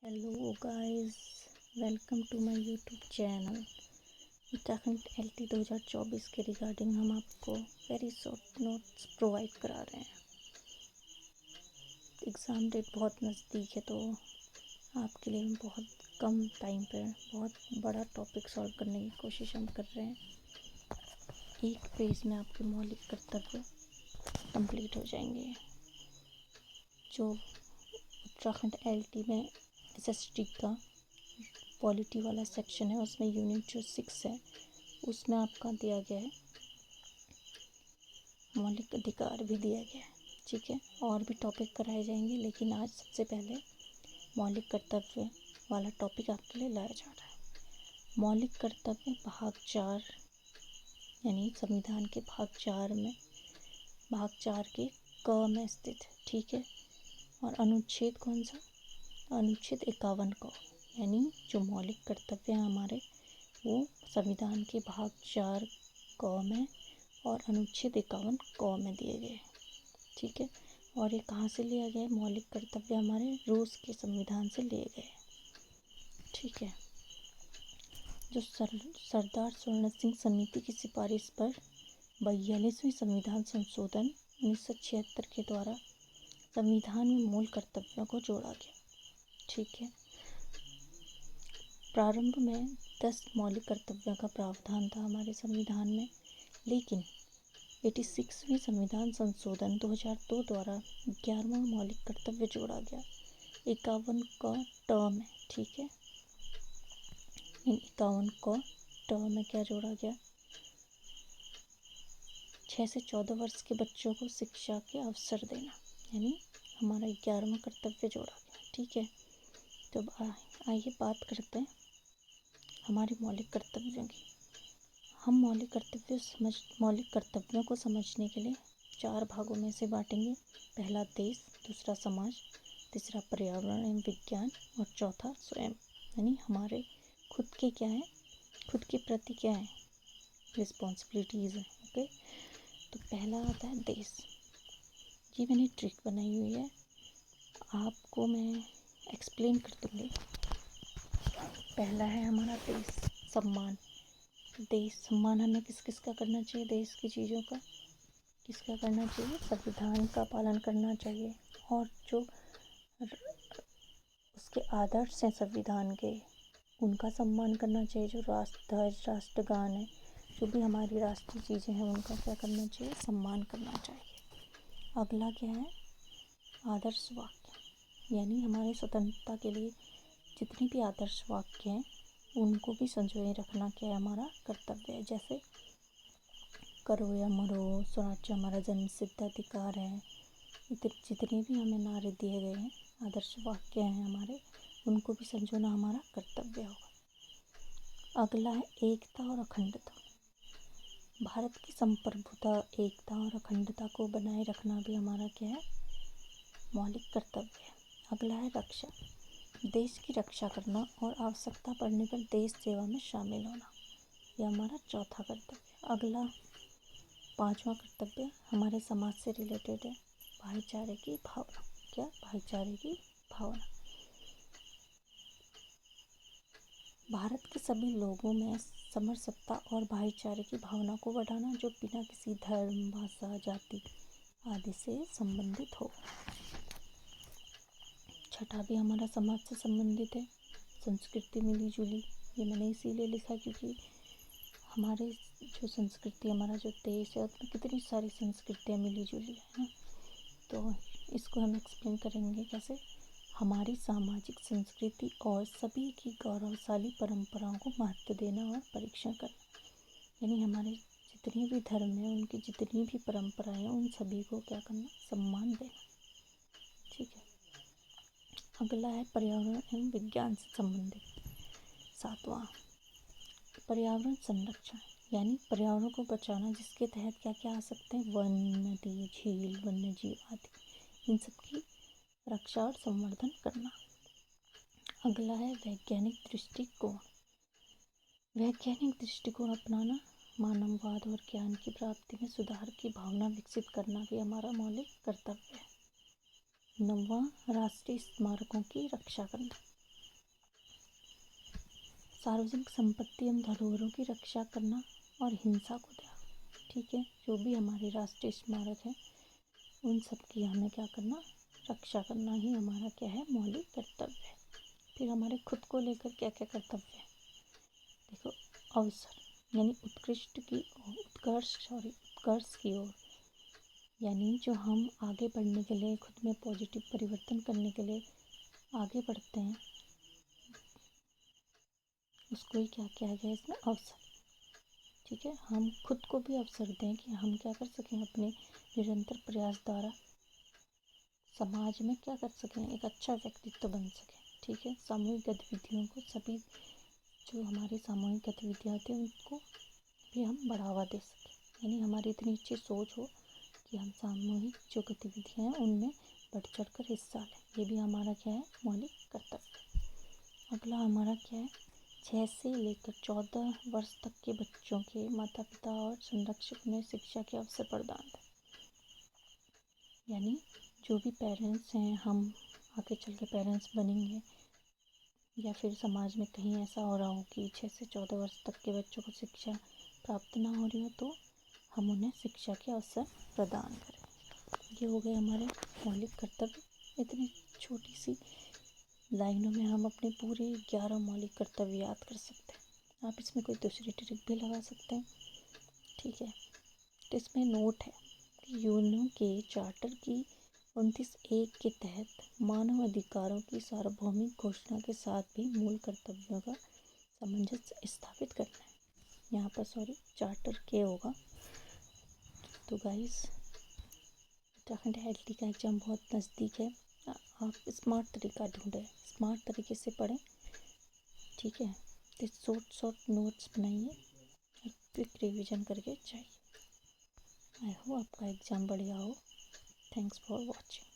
Hello guys, welcome to my YouTube channel. Uttarakhand LT 2024 के regarding हम आपको वेरी शॉर्ट नोट्स प्रोवाइड करा रहे हैं। एग्ज़ाम डेट बहुत नज़दीक है तो आपके लिए हम बहुत कम टाइम पर बहुत बड़ा टॉपिक सॉल्व करने की कोशिश हम कर रहे हैं। एक पेज में आपके मौलिक कर्तव्य कंप्लीट हो जाएंगे। जो उत्तराखंड LT में SST का पॉलिटी वाला सेक्शन है, उसमें यूनिट जो 6 है उसमें आपका दिया गया है, मौलिक अधिकार भी दिया गया है। ठीक है, और भी टॉपिक कराए जाएंगे, लेकिन आज सबसे पहले मौलिक कर्तव्य वाला टॉपिक आपके लिए लाया जा रहा है। मौलिक कर्तव्य भाग 4 यानी संविधान के भाग 4 में भाग 4 के क में स्थित है। ठीक है, और अनुच्छेद कौन सा? अनुच्छेद 51 क, यानी जो मौलिक कर्तव्य हैं हमारे वो संविधान के भाग 4 क में और अनुच्छेद 51 क में दिए गए। ठीक है, और ये कहाँ से लिया गया है? मौलिक कर्तव्य हमारे रूस के संविधान से लिए गए। ठीक है, जो सरदार स्वर्ण सिंह समिति की सिफारिश पर 42वें संविधान संशोधन 1976 के द्वारा संविधान में मूल कर्तव्यों को जोड़ा गया। ठीक है, प्रारंभ में 10 मौलिक कर्तव्यों का प्रावधान था हमारे संविधान में, लेकिन 86वें संविधान संशोधन 2002 द्वारा 11वां मौलिक कर्तव्य जोड़ा गया। 51 का टर्म है। ठीक है, इन 51 का टर्म में क्या जोड़ा गया? 6 से 14 वर्ष के बच्चों को शिक्षा के अवसर देना, यानी हमारा 11वां कर्तव्य जोड़ा गया। ठीक है, तो आइए बात करते हैं हमारे मौलिक कर्तव्यों की। हम मौलिक कर्तव्यों को समझने के लिए 4 भागों में से बांटेंगे। पहला देश, दूसरा समाज, तीसरा पर्यावरण एवं विज्ञान और चौथा स्वयं, यानी हमारे खुद के क्या है, खुद के प्रति क्या है, रिस्पॉन्सिबिलिटीज़ है। ओके, तो पहला आता है देश। ये मैंने ट्रिक बनाई हुई है, आपको मैं एक्सप्लेन कर दूँगी। पहला है हमारा देश सम्मान। देश सम्मान हमें किस किस का करना चाहिए? देश की चीज़ों का किसका करना चाहिए? संविधान का पालन करना चाहिए, और जो उसके आदर्श हैं संविधान के उनका सम्मान करना चाहिए। जो राष्ट्रध्वज, राष्ट्रगान है, जो भी हमारी राष्ट्रीय चीज़ें हैं उनका क्या करना चाहिए? सम्मान करना चाहिए। अगला क्या है? आदर्श वाक्य, यानी हमारे स्वतंत्रता के लिए जितने भी आदर्श वाक्य हैं उनको भी संजोए रखना क्या है? हमारा कर्तव्य है। जैसे करो या मरो, स्वराज्य हमारा जन्म सिद्ध अधिकार है। जितने भी हमें नारे दिए गए हैं, आदर्श वाक्य हैं हमारे, उनको भी संजोना हमारा कर्तव्य होगा। अगला है एकता और अखंडता। भारत की संप्रभुता, एकता और अखंडता को बनाए रखना भी हमारा क्या है? मौलिक कर्तव्य है। अगला है रक्षा। देश की रक्षा करना और आवश्यकता पड़ने पर देश सेवा में शामिल होना, यह हमारा चौथा कर्तव्य। अगला 5वां कर्तव्य हमारे समाज से रिलेटेड है, भाईचारे की भावना। क्या? भाईचारे की भावना। भारत के सभी लोगों में समरसता और भाईचारे की भावना को बढ़ाना, जो बिना किसी धर्म, भाषा, जाति आदि से संबंधित हो। छठा भी हमारा समाज से संबंधित है, संस्कृति मिली जुली। ये मैंने इसीलिए लिखा क्योंकि हमारे जो संस्कृति, हमारा जो देश है उसमें कितनी सारी संस्कृतियाँ मिली जुली हैं। तो इसको हम एक्सप्लेन करेंगे कैसे? हमारी सामाजिक संस्कृति और सभी की गौरवशाली परंपराओं को महत्व देना और परीक्षण करना, यानी हमारे जितने भी धर्म हैं उनकी जितनी भी परंपराएं हैं उन सभी को क्या करना? सम्मान देना। ठीक है, अगला है पर्यावरण एवं विज्ञान से संबंधित। 7वां पर्यावरण संरक्षण, यानी पर्यावरण को बचाना, जिसके तहत क्या क्या आ सकते हैं? वन, नदी, झील, वन्य जीव आदि, इन सब की रक्षा और संवर्धन करना। अगला है वैज्ञानिक दृष्टिकोण। वैज्ञानिक दृष्टिकोण अपनाना, मानववाद और ज्ञान की प्राप्ति में सुधार की भावना विकसित करना भी हमारा मौलिक कर्तव्य है। 9वां राष्ट्रीय स्मारकों की रक्षा करना, सार्वजनिक संपत्ति एवं धरोहरों की रक्षा करना और हिंसा को त्यागना। ठीक है, जो भी हमारे राष्ट्रीय स्मारक हैं उन सब की हमें क्या करना, रक्षा करना ही हमारा क्या है, मौलिक कर्तव्य है। फिर हमारे खुद को लेकर क्या क्या कर्तव्य है, देखो, अवसर यानी उत्कर्ष की ओर, यानी जो हम आगे बढ़ने के लिए, खुद में पॉजिटिव परिवर्तन करने के लिए आगे बढ़ते हैं, उसको ही क्या किया गया इसमें, अवसर। ठीक है, हम खुद को भी अवसर दें कि हम क्या कर सकें, अपने निरंतर प्रयास द्वारा समाज में क्या कर सकें, एक अच्छा व्यक्तित्व बन सकें। ठीक है, सामूहिक गतिविधियों को, सभी जो हमारी सामूहिक गतिविधियाँ होती हैं उनको भी हम बढ़ावा दे सकें, यानी हमारी इतनी अच्छी सोच हो कि हम सामूहिक जो गतिविधियाँ हैं उनमें बढ़ चढ़ कर हिस्सा लें। ये भी हमारा क्या है, मौलिक कर्तव्य। अगला हमारा क्या है, 6 से लेकर 14 वर्ष तक के बच्चों के माता पिता और संरक्षक में शिक्षा के अवसर प्रदान करें। यानी जो भी पेरेंट्स हैं, हम आगे चल के पेरेंट्स बनेंगे, या फिर समाज में कहीं ऐसा हो रहा हो कि 6 से 14 वर्ष तक के बच्चों को शिक्षा प्राप्त ना हो रही हो, तो हम उन्हें शिक्षा के अवसर प्रदान करें। ये हो गए हमारे मौलिक कर्तव्य। इतनी छोटी सी लाइनों में हम अपने पूरे 11 मौलिक कर्तव्य याद कर सकते हैं। आप इसमें कोई दूसरी ट्रिक भी लगा सकते हैं। ठीक है, तो इसमें नोट है कि यूएनओ के चार्टर की 29(1) के तहत मानव अधिकारों की सार्वभौमिक घोषणा के साथ भी मूल कर्तव्यों का सामंजस्य स्थापित करना है। यहाँ पर चार्टर के होगा। तो गाइस, उत्तराखंड हेल्थ का एग्ज़ाम बहुत नज़दीक है। आप स्मार्ट तरीका ढूंढें, स्मार्ट तरीके से पढ़ें। ठीक है, तो शॉर्ट नोट्स बनाइए और क्विक रिवीजन करके जाइए। आई होप आपका एग्ज़ाम बढ़िया हो। Thanks for watching.